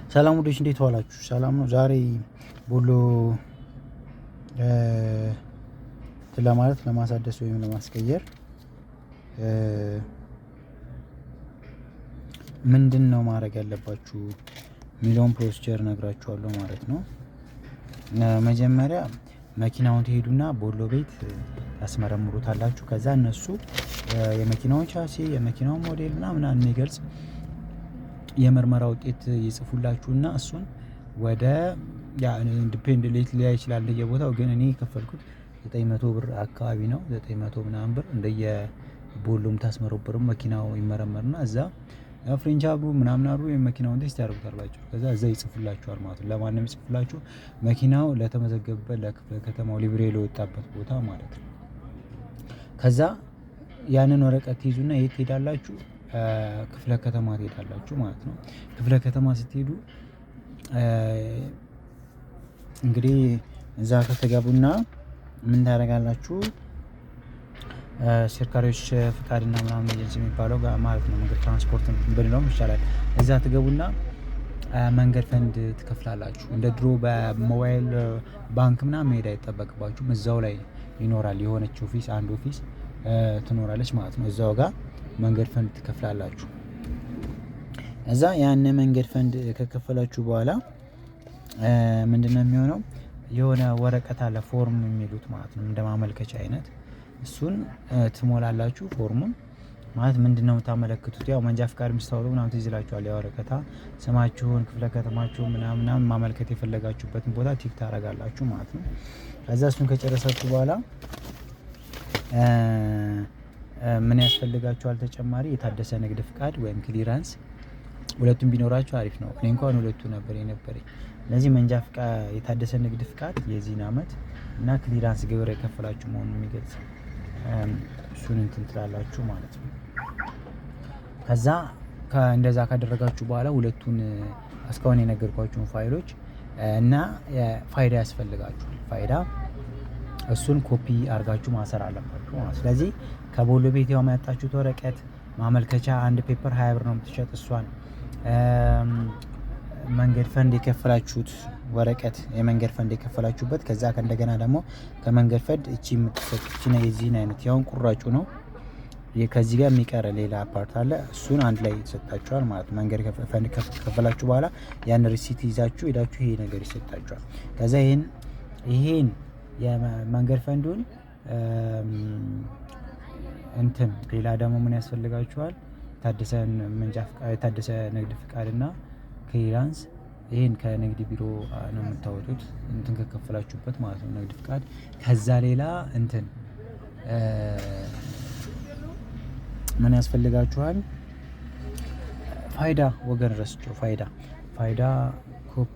ሰላም ወዶች እንዴት ዋላችሁ? ሰላም ነው። ዛሬ ቦሎ ለማለት ለማሳደስ ወይም ለማስቀየር ምንድነው ማድረግ ያለባችሁ ሚሊዮን ፕሮሲጀር ነግራችኋለሁ ማለት ነው። መጀመሪያ መኪናውን ትሄዱና ቦሎ ቤት ታስመረምሩታላችሁ። ከዛ እነሱ የመኪናውን ቻሲ የመኪናውን ሞዴል እና ምናምን የሚገልጽ የምርመራ ውጤት ይጽፉላችሁና እሱን ወደ ኢንዲፔንደንት ሊያ ይችላል የቦታው ግን እኔ የከፈልኩት 900 ብር አካባቢ ነው። 900 ምናምን ብር እንደየ ቦሎም ታስመረምሩም መኪናው ይመረመርና እዛ ፍሬንች አብሩ ምናምን አብሩ የመኪናውን ቴስት ያደርጉታላችሁ። ከዛ እዛ ይጽፉላችኋል ማለት ነው። ለማንም ይጽፉላችሁ መኪናው ለተመዘገበበት ለክፍለ ከተማው ሊብሬ ለወጣበት ቦታ ማለት ነው። ከዛ ያንን ወረቀት ትይዙና የት ትሄዳላችሁ? ክፍለ ከተማ ትሄዳላችሁ ማለት ነው። ክፍለ ከተማ ስትሄዱ እንግዲህ እዛ ከተገቡና ምን ታደርጋላችሁ? አሽከርካሪዎች ፍቃድና ምናምን ኤጀንሲ የሚባለው ማለት ነው። መንገድ ትራንስፖርት ብንለውም ይሻላል። እዛ ትገቡና መንገድ ፈንድ ትከፍላላችሁ። እንደ ድሮ በሞባይል ባንክ ምናምን መሄድ አይጠበቅባችሁም። እዛው ላይ ይኖራል የሆነች ኦፊስ አንድ ኦፊስ ትኖራለች ማለት ነው። እዛው ጋር መንገድ ፈንድ ትከፍላላችሁ። እዛ ያን መንገድ ፈንድ ከከፈላችሁ በኋላ ምንድነው የሚሆነው? የሆነ ወረቀት አለ ፎርም የሚሉት ማለት ነው። እንደ ማመልከቻ አይነት እሱን ትሞላላችሁ። ፎርሙን ማለት ምንድነው የምታመለክቱት? ያው መንጃ ፍቃድ ምስታወቁ ምናምን ትዝ ይላችኋል። ያ ወረቀታ ስማችሁን ክፍለ ከተማችሁን ምናምን ማመልከት የፈለጋችሁበትን ቦታ ቲክ ታደርጋላችሁ ማለት ነው። ከዛ እሱን ከጨረሳችሁ በኋላ ምን ያስፈልጋችኋል? ተጨማሪ የታደሰ ንግድ ፍቃድ ወይም ክሊራንስ። ሁለቱም ቢኖራችሁ አሪፍ ነው። እኔ እንኳን ሁለቱ ነበር የነበረኝ። ስለዚህ መንጃ ፍቃድ የታደሰ ንግድ ፍቃድ የዚህን አመት እና ክሊራንስ ግብር የከፈላችሁ መሆኑን የሚገልጽ እሱን እንትን ትላላችሁ ማለት ነው። ከዛ እንደዛ ካደረጋችሁ በኋላ ሁለቱን እስካሁን የነገርኳችሁን ፋይሎች እና ፋይዳ ያስፈልጋችኋል። ፋይዳ እሱን ኮፒ አድርጋችሁ ማሰር አለባችሁ ማለት ነው። ስለዚህ ከቦሎ ቤት ያመጣችሁት ወረቀት ማመልከቻ አንድ ፔፐር 20 ብር ነው የምትሸጥ እሷን። መንገድ ፈንድ የከፈላችሁት ወረቀት የመንገድ ፈንድ የከፈላችሁበት ከዛ ከእንደገና ደግሞ ከመንገድ ፈንድ እቺ የምትሰጡት ነው የዚህን አይነት ያውን ቁራጩ ነው። ከዚህ ጋር የሚቀር ሌላ ፓርት አለ። እሱን አንድ ላይ ይሰጣችኋል ማለት ነው። መንገድ ፈንድ ከከፈላችሁ በኋላ ያን ሪሲት ይዛችሁ ሄዳችሁ ይሄ ነገር ይሰጣችኋል። ከዛ ይሄን የመንገድ ፈንዱን እንትን ሌላ ደግሞ ምን ያስፈልጋችኋል? የታደሰ ንግድ ፍቃድና ክሊራንስ። ይሄን ከንግድ ቢሮ ነው የምታወጡት እንትን ከከፈላችሁበት ማለት ነው ንግድ ፍቃድ። ከዛ ሌላ እንትን ምን ያስፈልጋችኋል? ፋይዳ ወገን ረስቸው ፋይዳ ኮፒ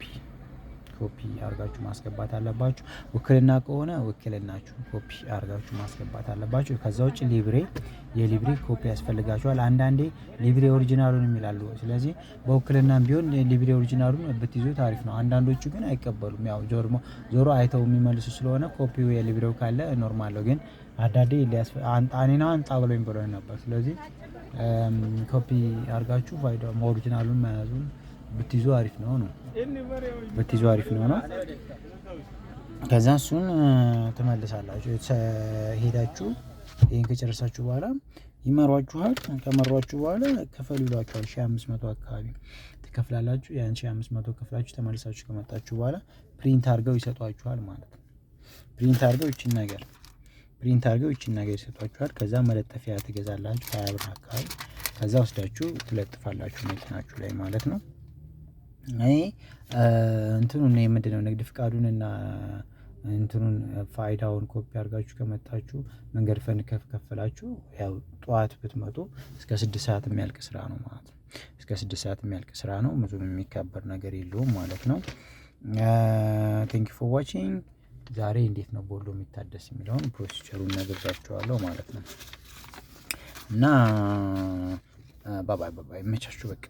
አድርጋችሁ ማስገባት አለባችሁ። ውክልና ከሆነ ውክልናችሁ ኮፒ አድርጋችሁ ማስገባት አለባችሁ። ከዛ ውጭ የሊብሬ ኮፒ ያስፈልጋችኋል። አንዳንዴ ሊብሬ ኦሪጂናሉን የሚላሉ። ስለዚህ በውክልናም ቢሆን ሊብሬ ኦሪጂናሉን ብትይዙት አሪፍ ነው። አንዳንዶቹ ግን አይቀበሉም። ያው ዞሮ አይተው የሚመልሱ ስለሆነ ኮፒው የሊብሬው ካለ ኖርማል ነው። ግን አንዳንዴ አንጣ ብሎኝ ነበር። ስለዚህ ኮፒ አድርጋችሁ ፋይዳ ኦሪጂናሉን መያዙን ብትይዙ አሪፍ ነው። ከዛ እሱን ትመልሳላችሁ። ሄዳችሁ ይሄን ከጨረሳችሁ በኋላ ይመሯችኋል። ከመሯችሁ በኋላ ከፈሉ ይሏችኋል። 1500 አካባቢ ትከፍላላችሁ። ያን 1500 ከፍላችሁ ተመልሳችሁ ከመጣችሁ በኋላ ፕሪንት አድርገው ይሰጧችኋል ማለት ነው። ፕሪንት አድርገው ይቺን ነገር ይሰጧችኋል። ከዛ መለጠፊያ ትገዛላችሁ 20 ብር አካባቢ። ከዛ ወስዳችሁ ትለጥፋላችሁ መኪናችሁ ላይ ማለት ነው። እንትኑን ምንድነው ንግድ ፍቃዱን እና እንትኑን ፋይዳውን ኮፒ አድርጋችሁ ከመጣችሁ መንገድ ፈንድ ከከፈላችሁ ያው ጠዋት ብትመጡ እስከ 6 ሰዓት የሚያልቅ ስራ ነው ማለት ነው። እስከ 6 ሰዓት የሚያልቅ ስራ ነው። ብዙም የሚከበር ነገር የለውም ማለት ነው። ቴንክ ዩ ፎር ዋቺንግ። ዛሬ እንዴት ነው ቦሎ የሚታደስ የሚለውን ፕሮሲጀሩን ነግሬያችኋለሁ ማለት ነው። እና ባባይ መቻችሁ በቃ